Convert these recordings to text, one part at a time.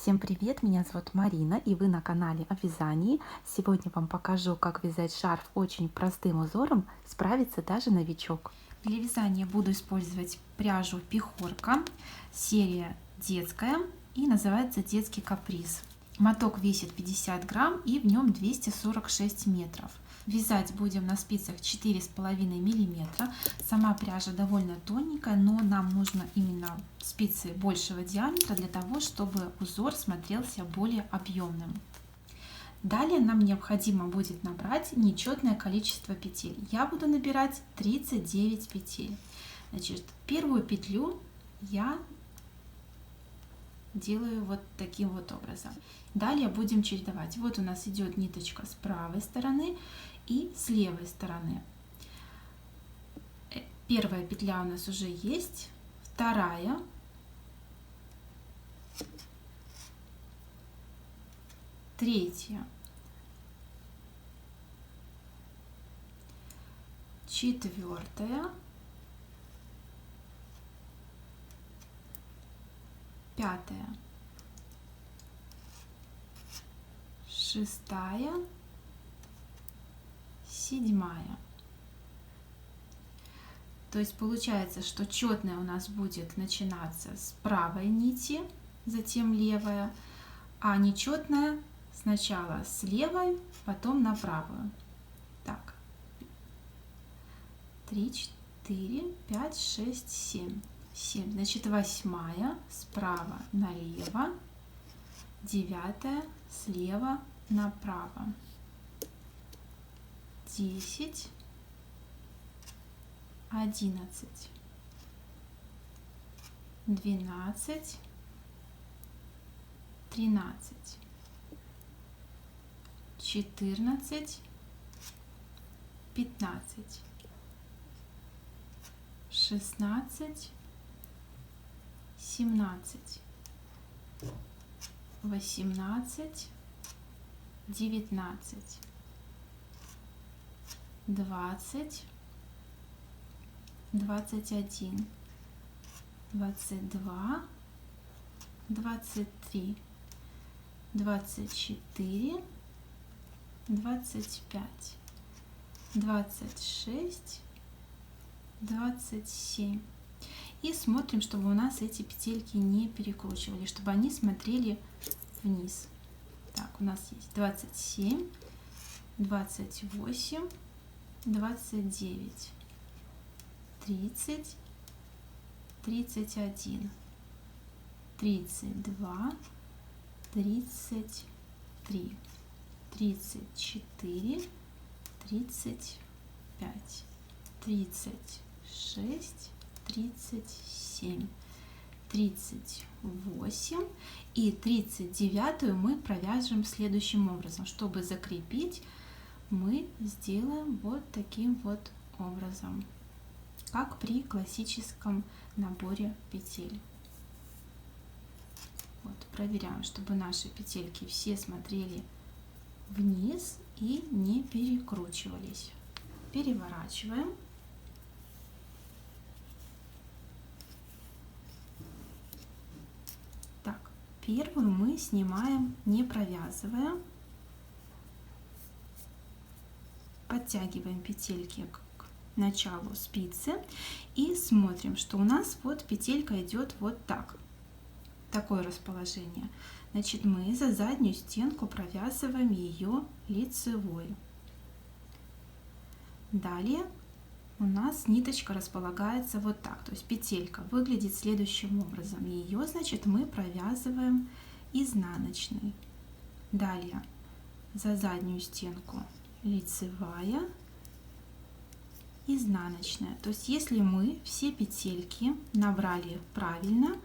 Всем привет, меня зовут Марина, и вы на канале о вязании. Сегодня вам покажу, как вязать шарф очень простым узором, справится даже новичок. Для вязания буду использовать пряжу Пехорка, серия детская и называется детский каприз. Моток весит 50 грамм и в нем 246 метров. Вязать будем на спицах 4,5 миллиметра. Сама пряжа довольно тоненькая, но нам нужно именно спицы большего диаметра для того, чтобы узор смотрелся более объемным. Далее нам необходимо будет набрать нечетное количество петель. Я буду набирать 39 петель. Значит, первую петлю я делаю вот таким вот образом. Далее будем чередовать. Вот у нас идет ниточка с правой стороны и с левой стороны. Первая петля у нас уже есть, вторая, третья, четвертая, пятая, шестая, седьмая. То есть получается, что четная у нас будет начинаться с правой нити, затем левая, а нечетная сначала с левой, потом на правую. Так, 3, 4, 5, 6, 7. 7. Значит, восьмая справа налево, девятая слева направо. 10, 11, 12, 13, 14, 15, 16, 17, 18, 19, 20, 21, 22, 23, 24, 25, 26, 27. И смотрим, чтобы у нас эти петельки не перекручивали, чтобы они смотрели вниз. Так, у нас есть 27, 28, 29, 30, 31, 32, 33, 34, 35, 36, 37, 38 и 39 мы провяжем следующим образом. Чтобы закрепить, мы сделаем вот таким вот образом, как при классическом наборе петель. Вот, проверяем, чтобы наши петельки все смотрели вниз и не перекручивались. Переворачиваем. Так, первую мы снимаем, не провязывая. Подтягиваем петельки к началу спицы и смотрим, что у нас вот петелька идет вот так. Такое расположение. Значит, мы за заднюю стенку провязываем ее лицевой. Далее у нас ниточка располагается вот так. То есть петелька выглядит следующим образом. Ее, значит, мы провязываем изнаночной. Далее за заднюю стенку лицевая, изнаночная. То есть если мы все петельки набрали правильно,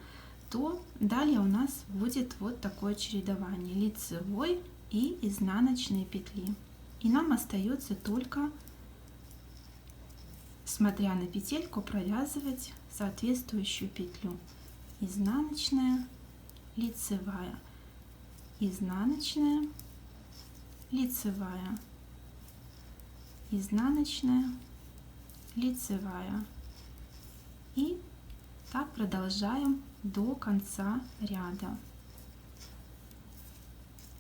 то далее у нас будет вот такое чередование лицевой и изнаночной петли. И нам остается только, смотря на петельку, провязывать соответствующую петлю. Изнаночная, лицевая, изнаночная, лицевая, изнаночная, лицевая. И так продолжаем до конца ряда.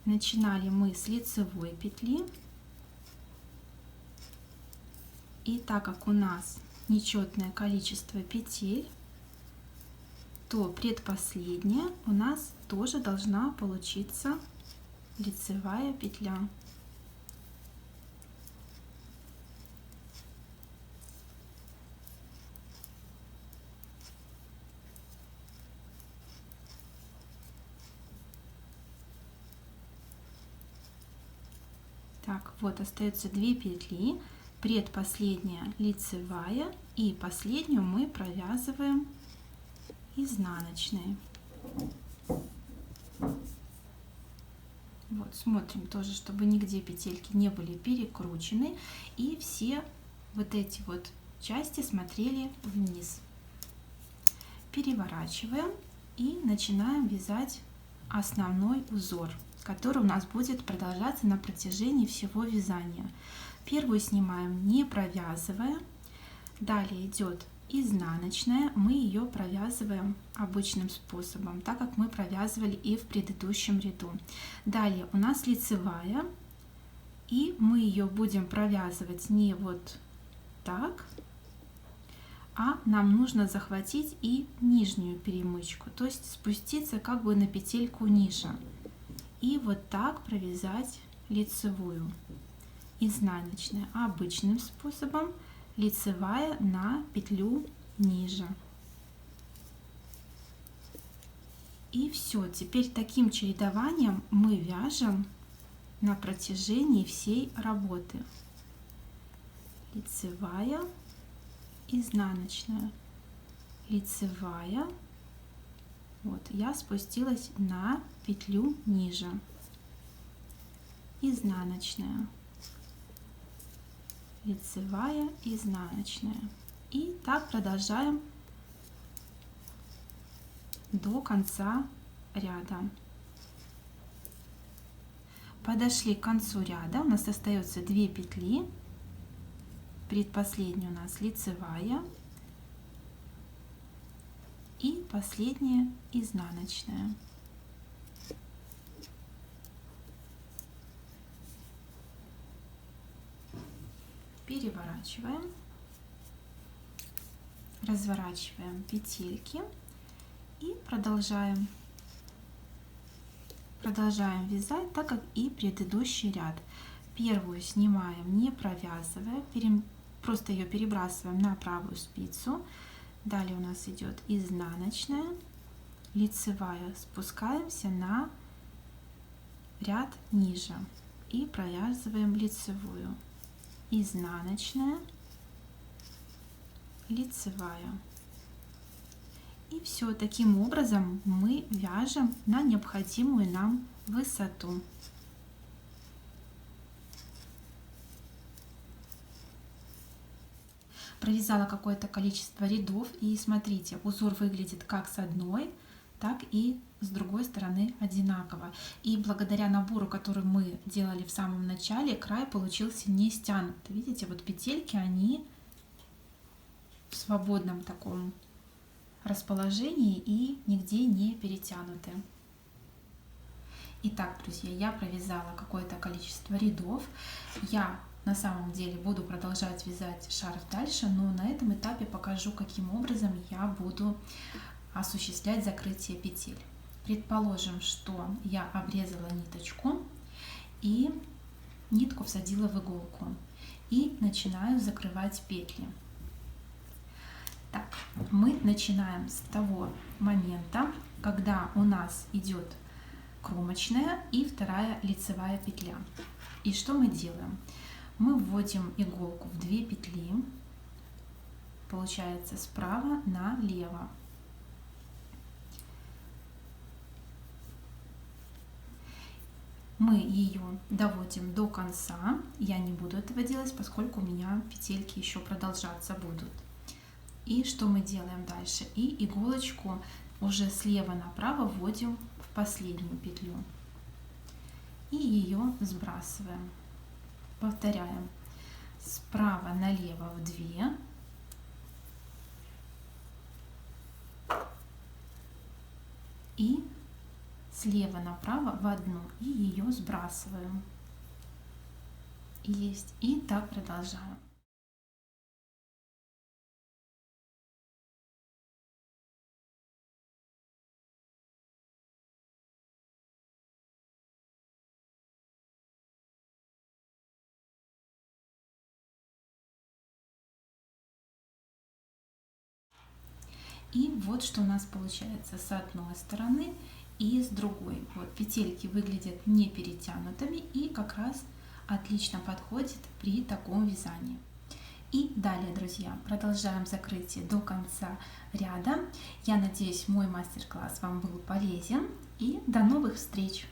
Начинали мы с лицевой петли. И так как у нас нечетное количество петель, то предпоследняя у нас тоже должна получиться лицевая петля. Так, вот остается 2 петли, предпоследняя лицевая, и последнюю мы провязываем изнаночной. Вот, смотрим тоже, чтобы нигде петельки не были перекручены, и все вот эти вот части смотрели вниз. Переворачиваем и начинаем вязать основной узор, который у нас будет продолжаться на протяжении всего вязания. Первую снимаем, не провязывая. Далее идет изнаночная, мы ее провязываем обычным способом, так как мы провязывали и в предыдущем ряду. Далее у нас лицевая, и мы ее будем провязывать не вот так, а нам нужно захватить и нижнюю перемычку, то есть спуститься как бы на петельку ниже. И вот так провязать лицевую. Изнаночная обычным способом, лицевая на петлю ниже. И все. Теперь таким чередованием мы вяжем на протяжении всей работы. Лицевая, изнаночная, лицевая. Вот, я спустилась на петлю ниже. Изнаночная, лицевая, изнаночная. И так продолжаем до конца ряда. Подошли к концу ряда, у нас остается 2 петли. Предпоследняя у нас лицевая и последняя изнаночная. Переворачиваем, разворачиваем петельки и продолжаем вязать, так как и предыдущий ряд. Первую снимаем, не провязывая, просто ее перебрасываем на правую спицу. Далее у нас идет изнаночная, лицевая, спускаемся на ряд ниже и провязываем лицевую. Изнаночная, лицевая. И все, таким образом мы вяжем на необходимую нам высоту. Провязала какое-то количество рядов, и смотрите, узор выглядит как с одной, так и с другой стороны одинаково. И благодаря набору, который мы делали в самом начале, край получился не стянутый. Видите, вот петельки, они в свободном таком расположении и нигде не перетянуты. Итак, друзья, я провязала какое-то количество рядов. Я на самом деле буду продолжать вязать шарф дальше, но на этом этапе покажу, каким образом я буду осуществлять закрытие петель. Предположим, что я обрезала ниточку и нитку всадила в иголку и начинаю закрывать петли. Так, мы начинаем с того момента, когда у нас идет кромочная и вторая лицевая петля. И что мы делаем? Мы вводим иголку в 2 петли, получается справа налево. Мы ее доводим до конца. Я не буду этого делать, поскольку у меня петельки еще продолжаться будут. И что мы делаем дальше? И иголочку уже слева направо вводим в последнюю петлю и ее сбрасываем. Повторяем: справа налево в 2, и слева направо в одну и ее сбрасываем. Есть. И так продолжаем. И вот что у нас получается с одной стороны и с другой. Вот петельки выглядят не перетянутыми и как раз отлично подходит при таком вязании. И далее, друзья, продолжаем закрытие до конца ряда. Я надеюсь, мой мастер-класс вам был полезен. И до новых встреч!